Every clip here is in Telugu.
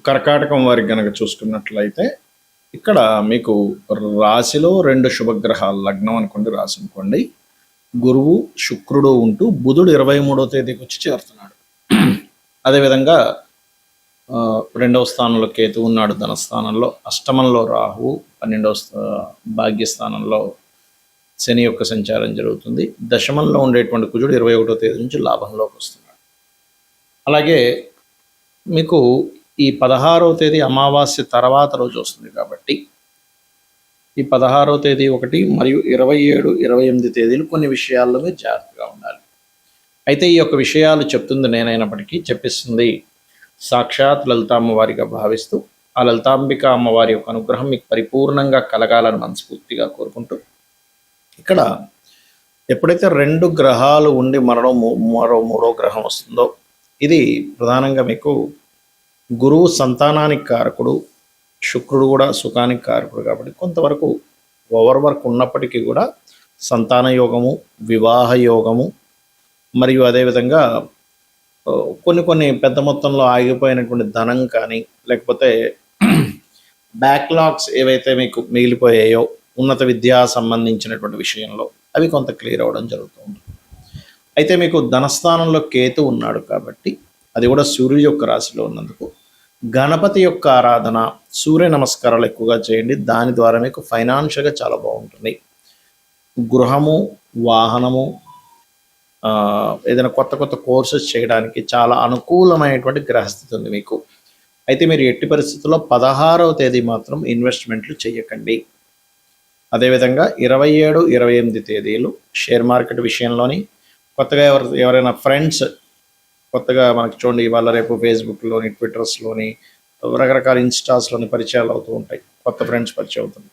కర్కాటకం వారికి గనక చూసుకున్నట్లయితే ఇక్కడ మీకు రాశిలో 2 శుభగ్రహాలు, లగ్నం అనుకోండి, రాశి అనుకోండి, గురువు శుక్రుడు ఉంటూ బుధుడు 23వ తేదీకి వచ్చి చేరుతున్నాడు. అదేవిధంగా 2వ స్థానంలో కేతు ఉన్నాడు ధనస్థానంలో, అష్టమంలో రాహువు, 12వ భాగ్యస్థానంలో శని యొక్క సంచారం జరుగుతుంది. దశమంలో ఉండేటువంటి కుజుడు 21వ తేదీ నుంచి లాభంలోకి వస్తున్నాడు. అలాగే మీకు ఈ 16వ తేదీ అమావాస్య తర్వాత రోజు వస్తుంది కాబట్టి ఈ 16వ తేదీ ఒకటి మరియు 27, 28 తేదీలు కొన్ని విషయాల్లో మీరు జాగ్రత్తగా ఉండాలి. అయితే ఈ యొక్క విషయాలు చెప్తుంది నేనైనప్పటికీ చెప్పిస్తుంది సాక్షాత్ లలిత అమ్మవారిగా భావిస్తూ ఆ లలితాంబిక అమ్మవారి యొక్క అనుగ్రహం మీకు పరిపూర్ణంగా కలగాలని మనస్ఫూర్తిగా కోరుకుంటూ, ఇక్కడ ఎప్పుడైతే 2 గ్రహాలు ఉండి మరో మూడో గ్రహం వస్తుందో, ఇది ప్రధానంగా మీకు గురువు సంతానానికి కారకుడు, శుక్రుడు కూడా సుఖానికి కారకుడు కాబట్టి కొంతవరకు ఓవర్ వర్క్ ఉన్నప్పటికీ కూడా సంతాన యోగము, వివాహ యోగము, మరియు అదేవిధంగా కొన్ని పెద్ద మొత్తంలో ఆగిపోయినటువంటి ధనం కానీ, లేకపోతే బ్యాక్లాగ్స్ ఏవైతే మీకు మిగిలిపోయాయో ఉన్నత విద్యా సంబంధించినటువంటి విషయంలో అవి కొంత క్లియర్ అవ్వడం జరుగుతూ ఉంటుంది. అయితే మీకు ధనస్థానంలో కేతు ఉన్నాడు కాబట్టి, అది కూడా సూర్యుడి యొక్క రాశిలో ఉన్నందుకు గణపతి యొక్క ఆరాధన, సూర్య నమస్కారాలు ఎక్కువగా చేయండి. దాని ద్వారా మీకు ఫైనాన్షియల్గా చాలా బాగుంటుంది. గృహము, వాహనము, ఏదైనా కొత్త కోర్సెస్ చేయడానికి చాలా అనుకూలమైనటువంటి గ్రహస్థితి ఉంది మీకు. అయితే మీరు ఎట్టి పరిస్థితుల్లో 16వ తేదీ మాత్రం ఇన్వెస్ట్మెంట్లు చేయకండి. అదేవిధంగా 27, 28 తేదీలు షేర్ మార్కెట్ విషయంలోని కొత్తగా ఎవరైనా ఫ్రెండ్స్ కొత్తగా మనకి చూడండి, ఇవాళ రేపు ఫేస్బుక్లోని, ట్విట్టర్స్లోని, రకరకాల ఇన్స్టాస్లోని పరిచయాలు అవుతూ ఉంటాయి. కొత్త ఫ్రెండ్స్ పరిచయం అవుతుంది.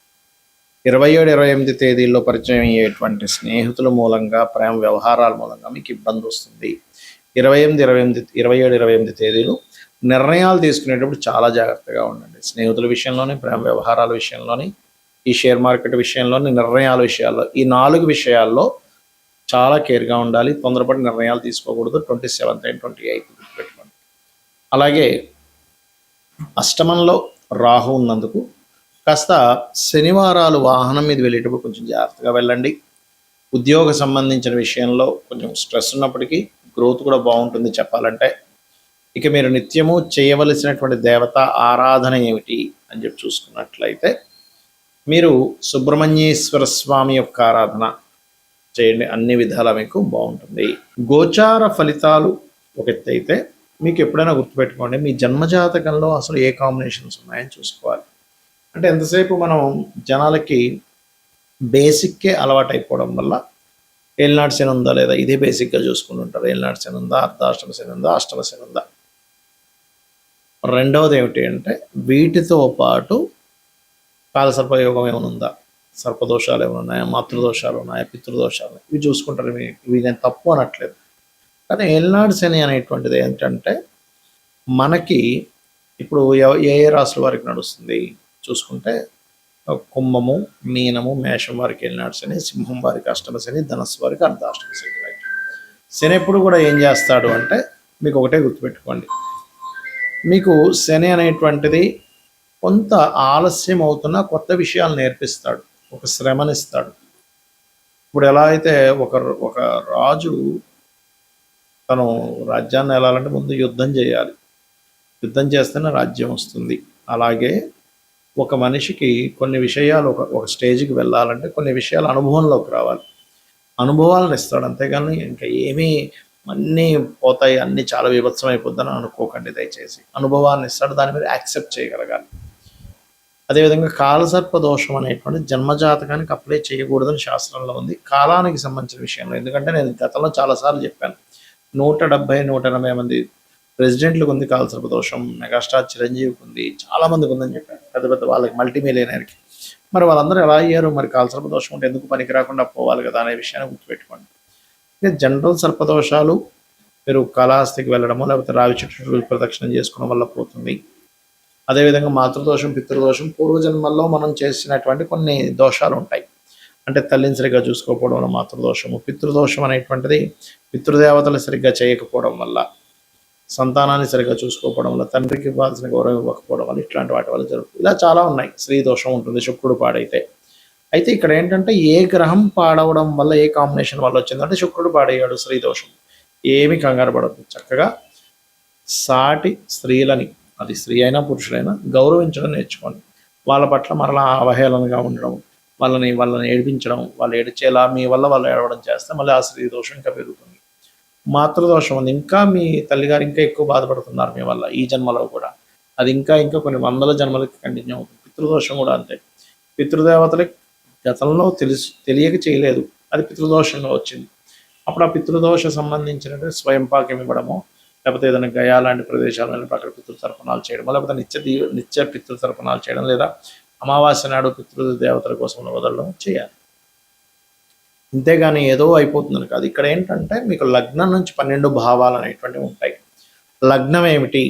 27, 28 తేదీల్లో పరిచయం అయ్యేటువంటి స్నేహితుల మూలంగా, ప్రేమ వ్యవహారాల మూలంగా మీకు ఇబ్బంది వస్తుంది. 27, 28 తేదీలు నిర్ణయాలు తీసుకునేటప్పుడు చాలా జాగ్రత్తగా ఉండండి. స్నేహితుల విషయంలోని, ప్రేమ వ్యవహారాల విషయంలోని, ఈ షేర్ మార్కెట్ విషయంలోని, నిర్ణయాల విషయాల్లో, ఈ 4 విషయాల్లో చాలా కేర్గా ఉండాలి. తొందరపడి నిర్ణయాలు తీసుకోకూడదు. 27 and 28 పెట్టుకోండి. అలాగే అష్టమంలో రాహు ఉన్నందుకు కాస్త శనివారాలు వాహనం మీద వెళ్ళేటప్పుడు కొంచెం జాగ్రత్తగా వెళ్ళండి. ఉద్యోగ సంబంధించిన విషయంలో కొంచెం స్ట్రెస్ ఉన్నప్పటికీ గ్రోత్ కూడా బాగుంటుంది చెప్పాలంటే. ఇక మీరు నిత్యము చేయవలసినటువంటి దేవత ఆరాధన ఏమిటి అని చెప్పి చూసుకున్నట్లయితే, మీరు సుబ్రహ్మణ్యేశ్వర స్వామి యొక్క ఆరాధన చేయండి. అన్ని విధాలా మీకు బాగుంటుంది. గోచార ఫలితాలు ఒక ఎత్తు అయితే, మీకు ఎప్పుడైనా గుర్తుపెట్టుకోండి, మీ జన్మజాతకంలో అసలు ఏ కాంబినేషన్స్ ఉన్నాయని చూసుకోవాలి. అంటే ఎంతసేపు మనం జనాలకి బేసిక్కే అలవాటు అయిపోవడం వల్ల ఏలినాటి శని ఉందా లేదా ఇదే బేసిక్గా చూసుకుంటుంటారు. ఏలినాటి శని ఉందా, అర్ధాష్టమ శని ఉందా, అష్టమ శని ఉందా. రెండవది ఏమిటి అంటే, వీటితో పాటు కాలసర్పయోగం ఏమైనా ఉందా, సర్పదోషాలు ఏమైనా ఉన్నాయా, మాతృదోషాలు ఉన్నాయా, పితృదోషాలు, ఇవి చూసుకుంటారు. ఇవి నేను తప్పు అనట్లేదు. కానీ ఏలినాడు శని అనేటువంటిది ఏంటంటే, మనకి ఇప్పుడు ఏ రాశుల వారికి నడుస్తుంది చూసుకుంటే, కుంభము, మీనము, మేషం వారికి ఏలినాడు శని, సింహం వారికి అష్టమ శని, ధనస్సు వారికి అర్ధాష్టమ శని. శని ఎప్పుడు కూడా ఏం చేస్తాడు అంటే, మీకు ఒకటే గుర్తుపెట్టుకోండి, మీకు శని అనేటువంటిది కొంత ఆలస్యం అవుతున్న కొత్త విషయాలు నేర్పిస్తాడు, ఒక శ్రమనిస్తాడు. ఇప్పుడు ఎలా అయితే ఒక రాజు తను రాజ్యాన్ని వెళ్ళాలంటే ముందు యుద్ధం చేయాలి, యుద్ధం చేస్తేనే రాజ్యం వస్తుంది. అలాగే ఒక మనిషికి కొన్ని విషయాలు ఒక స్టేజ్కి వెళ్ళాలంటే కొన్ని విషయాలు అనుభవంలోకి రావాలి, అనుభవాలను ఇస్తాడు. అంతేగాని ఇంకా ఏమీ అన్నీ పోతాయి, అన్నీ చాలా విభత్సం అయిపోద్దని అనుకోకండి దయచేసి. అనుభవాన్ని ఇస్తాడు, దాని మీద యాక్సెప్ట్ చేయగలగాలి. అదేవిధంగా కాలసర్ప దోషం అనేటువంటి జన్మజాతకానికి అప్లై చేయకూడదని శాస్త్రంలో ఉంది, కాలానికి సంబంధించిన విషయంలో. ఎందుకంటే నేను గతంలో చాలాసార్లు చెప్పాను, 170, 180 మంది ప్రెసిడెంట్లకు ఉంది కాలసర్ప దోషం, మెగాస్టార్ చిరంజీవికి ఉంది, చాలామందికి ఉందని చెప్పాను, పెద్ద వాళ్ళకి, మల్టీమిలియనర్కి. మరి వాళ్ళందరూ ఎలా అయ్యారు? మరి కాలసర్ప దోషం ఉంటే ఎందుకు పనికి రాకుండా పోవాలి కదా అనే విషయాన్ని గుర్తుపెట్టుకోండి. ఇక జనరల్ సర్పదోషాలు మీరు కాళహస్తికి వెళ్ళడమో లేకపోతే రావి చెట్టు ప్రదక్షిణం చేసుకోవడం వల్ల పోతుంది. అదేవిధంగా మాతృదోషం, పితృదోషం, పూర్వజన్మల్లో మనం చేసినటువంటి కొన్ని దోషాలు ఉంటాయి. అంటే తల్లిని సరిగ్గా చూసుకోకపోవడం వల్ల మాతృదోషము, పితృదోషం అనేటువంటిది పితృదేవతలు సరిగ్గా చేయకపోవడం వల్ల, సంతానాన్ని సరిగ్గా చూసుకోకపోవడం వల్ల, తండ్రికి ఇవ్వాల్సిన గౌరవం ఇవ్వకపోవడం వల్ల, ఇట్లాంటి వాటి వల్ల జరుగుతుంది. ఇలా చాలా ఉన్నాయి. స్త్రీ దోషం ఉంటుంది శుక్రుడు పాడైతే. అయితే ఇక్కడ ఏంటంటే ఏ గ్రహం పాడవడం వల్ల, ఏ కాంబినేషన్ వల్ల వచ్చిందంటే శుక్రుడు పాడయ్యాడు, స్త్రీ దోషం. ఏమి కంగారు పడద్దు, చక్కగా సాటి స్త్రీలని, అది స్త్రీ అయినా పురుషులైనా, గౌరవించడం నేర్చుకోండి. వాళ్ళ పట్ల మరలా అవహేళనగా ఉండడం, వాళ్ళని ఏడిపించడం, వాళ్ళు ఏడిచేలా మీ వల్ల వాళ్ళు ఏడవడం చేస్తే మళ్ళీ ఆ స్త్రీ దోషం ఇంకా పెరుగుతుంది. మాతృదోషం ఉంది, ఇంకా మీ తల్లిగారు ఇంకా ఎక్కువ బాధపడుతున్నారు మీ వల్ల ఈ జన్మలో కూడా. అది ఇంకా ఇంకా కొన్ని వందల జన్మలకి కంటిన్యూ అవుతుంది. పితృదోషం కూడా అంతే. పితృదేవతలకి గతంలో తెలియక చేయలేదు, అది పితృదోషంగా వచ్చింది. అప్పుడు ఆ పితృదోష సంబంధించినటువంటి స్వయం పాకం ఇవ్వడము, లేకపోతే ఏదైనా గయా లాంటి ప్రదేశాలు వెళ్ళి అక్కడ పితృతర్పణాలు చేయడం, లేకపోతే నిత్య పితృతర్పణాలు చేయడం, లేదా అమావాస్య నాడు పితృదేవతల కోసం వదలడం చేయాలి. అంతేగాని ఏదో అయిపోతుందని కాదు. ఇక్కడ ఏంటంటే మీకు లగ్నం నుంచి 12 భావాలు అనేటువంటివి ఉంటాయి. లగ్నం ఏమిటి,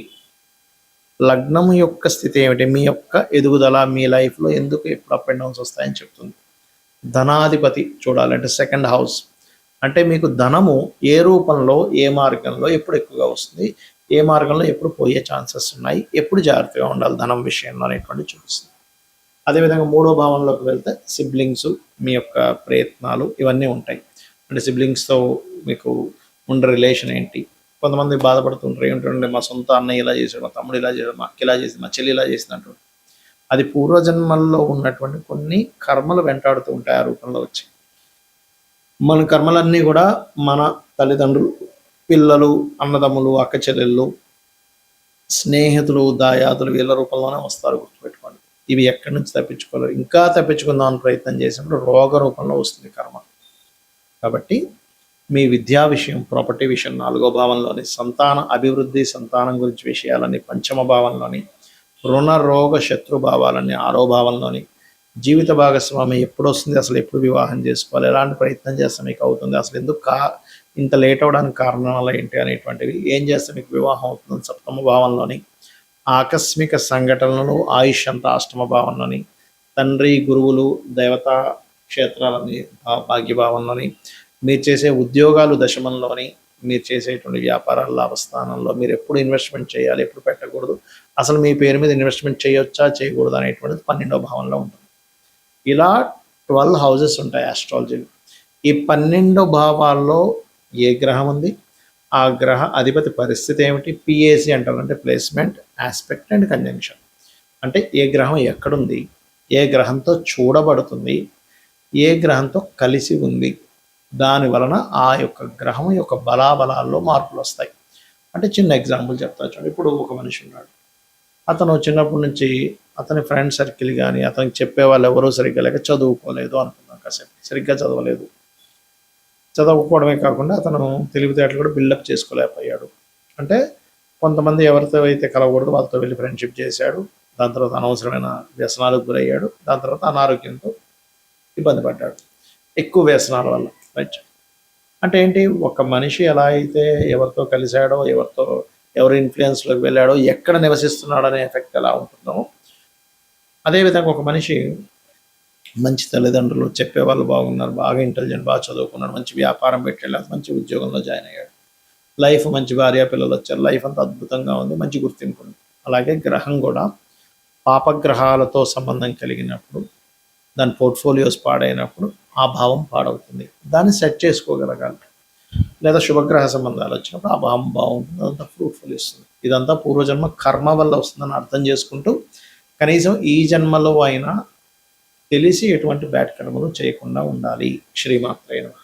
లగ్నం యొక్క స్థితి ఏమిటి, మీ యొక్క ఎదుగుదల, మీ లైఫ్లో ఎందుకు ఎప్పుడు అప్ అండ్ డౌన్స్ వస్తాయని చెప్తుంది. ధనాధిపతి చూడాలంటే సెకండ్ హౌస్, అంటే మీకు ధనము ఏ రూపంలో, ఏ మార్గంలో ఎప్పుడు ఎక్కువగా వస్తుంది, ఏ మార్గంలో ఎప్పుడు పోయే ఛాన్సెస్ ఉన్నాయి, ఎప్పుడు జాగ్రత్తగా ఉండాలి ధనం విషయంలో అనేటువంటి చూపిస్తుంది. అదేవిధంగా 3వ భావంలోకి వెళ్తే సిబ్లింగ్స్, మీ యొక్క ప్రయత్నాలు ఇవన్నీ ఉంటాయి. అంటే సిబ్లింగ్స్తో మీకు ఉండే రిలేషన్ ఏంటి. కొంతమంది బాధపడుతుంటారు, ఏమిటంటే మా సొంత అన్నయ్య ఇలా చేశాడు, మా తమ్ముడు ఇలా చేశాడు, మా అక్క ఇలా చేసింది, మా చెల్లి ఇలా చేసింది అంటారు. అది పూర్వజన్మల్లో ఉన్నటువంటి కొన్ని కర్మలు వెంటాడుతూ ఉంటాయి ఆ రూపంలో వచ్చి. మన కర్మలన్నీ కూడా మన తల్లిదండ్రులు, పిల్లలు, అన్నదమ్ములు, అక్క చెల్లెళ్ళు, స్నేహితులు, దాయాదులు వీళ్ళ రూపంలోనే వస్తారు, గుర్తుపెట్టుకోండి. ఇవి ఎక్కడి నుంచి తప్పించుకోలేరు. ఇంకా తప్పించుకుందామని ప్రయత్నం చేసినప్పుడు రోగ రూపంలో వస్తుంది కర్మ. కాబట్టి మీ విద్యా విషయం, ప్రాపర్టీ విషయం 4వ భావంలోని, సంతాన అభివృద్ధి, సంతానం గురించి విషయాలని 5వ భావంలోని, రుణ రోగ శత్రు భావాలని 6వ భావంలోని, జీవిత భాగస్వామి ఎప్పుడు వస్తుంది, అసలు ఎప్పుడు వివాహం చేసుకోవాలి, ఎలాంటి ప్రయత్నం చేస్తే మీకు అవుతుంది, అసలు ఎందుకు ఇంత లేట్ అవ్వడానికి కారణాలు ఏంటి అనేటువంటివి, ఏం చేస్తే మీకు వివాహం అవుతుంది 7వ భావంలోని, ఆకస్మిక సంఘటనలు, ఆయుష్ అంతా 8వ భావంలోని, తండ్రి, గురువులు, దేవతా క్షేత్రాలని భాగ్యభావంలోని, మీరు చేసే ఉద్యోగాలు దశమంలోని, మీరు చేసేటువంటి వ్యాపారాల లాభస్థానంలో, మీరు ఎప్పుడు ఇన్వెస్ట్మెంట్ చేయాలి, ఎప్పుడు పెట్టకూడదు, అసలు మీ పేరు మీద ఇన్వెస్ట్మెంట్ చేయొచ్చా చేయకూడదు అనేటువంటిది 12వ భావంలో ఉంటుంది. ఇలా 12 హౌజెస్ ఉంటాయి ఆస్ట్రాలజీలో. ఈ 12 భావాల్లో ఏ గ్రహం ఉంది, ఆ గ్రహ అధిపతి పరిస్థితి ఏమిటి, పిఏసి అంటారు, అంటే ప్లేస్మెంట్, ఆస్పెక్ట్ అండ్ కంజంక్షన్. అంటే ఏ గ్రహం ఎక్కడుంది, ఏ గ్రహంతో చూడబడుతుంది, ఏ గ్రహంతో కలిసి ఉంది, దాని వలన ఆ యొక్క గ్రహం యొక్క బలాబలాల్లో మార్పులు వస్తాయి. అంటే చిన్న ఎగ్జాంపుల్ చెప్తా చూడండి. ఇప్పుడు ఒక మనిషి ఉన్నాడు, అతను చిన్నప్పటి నుంచి అతని ఫ్రెండ్ సర్కిల్ కానీ అతనికి చెప్పే వాళ్ళు ఎవరూ సరిగ్గా లేక చదువుకోలేదు అనుకున్నాం, కాసేపు సరిగ్గా చదవలేదు. చదవకపోవడమే కాకుండా అతను తెలివితేటలు కూడా బిల్డప్ చేసుకోలేకపోయాడు. అంటే కొంతమంది ఎవరితో అయితే కలవకూడదు వాళ్ళతో వెళ్ళి ఫ్రెండ్షిప్ చేశాడు, దాని తర్వాత అనవసరమైన వ్యసనాలకు గురయ్యాడు, దాని తర్వాత అనారోగ్యంతో ఇబ్బంది పడ్డాడు, ఎక్కువ వ్యసనాల వల్ల. రైట్. అంటే ఏంటి, ఒక మనిషి ఎలా అయితే ఎవరితో కలిశాడో, ఎవరి ఇన్ఫ్లుయెన్స్లోకి వెళ్ళాడో, ఎక్కడ నివసిస్తున్నాడో అనే ఎఫెక్ట్ ఎలా ఉంటుందో, అదేవిధంగా ఒక మనిషి మంచి తల్లిదండ్రులు, చెప్పేవాళ్ళు బాగున్నారు, బాగా ఇంటెలిజెంట్, బాగా చదువుకున్నాడు, మంచి వ్యాపారం పెట్టాడు, మంచి ఉద్యోగంలో జాయిన్ అయ్యాడు, లైఫ్ మంచి భార్య పిల్లలు వచ్చారు, లైఫ్ అంతా అద్భుతంగా ఉంది, మంచి గుర్తింపు ఉంది. అలాగే గ్రహం కూడా పాపగ్రహాలతో సంబంధం కలిగినప్పుడు, దాని పోర్ట్ఫోలియోస్ పాడైనప్పుడు ఆ భావం పాడవుతుంది. దాన్ని సెట్ చేసుకోగలగాలి. లేదా శుభగ్రహ సంబంధాలు వచ్చినప్పుడు ఆ భావం బాగుంటుంది, అదంతా ఫ్రూట్ఫుల్ ఇస్తుంది. ఇదంతా పూర్వజన్మ కర్మ వల్ల వస్తుందని అర్థం చేసుకుంటూ కనీసం ఈ జన్మలో అయినా తెలిసి ఎటువంటి బ్యాడ్ కర్మలు చేయకుండా ఉండాలి. శ్రీమాత్రే నమః.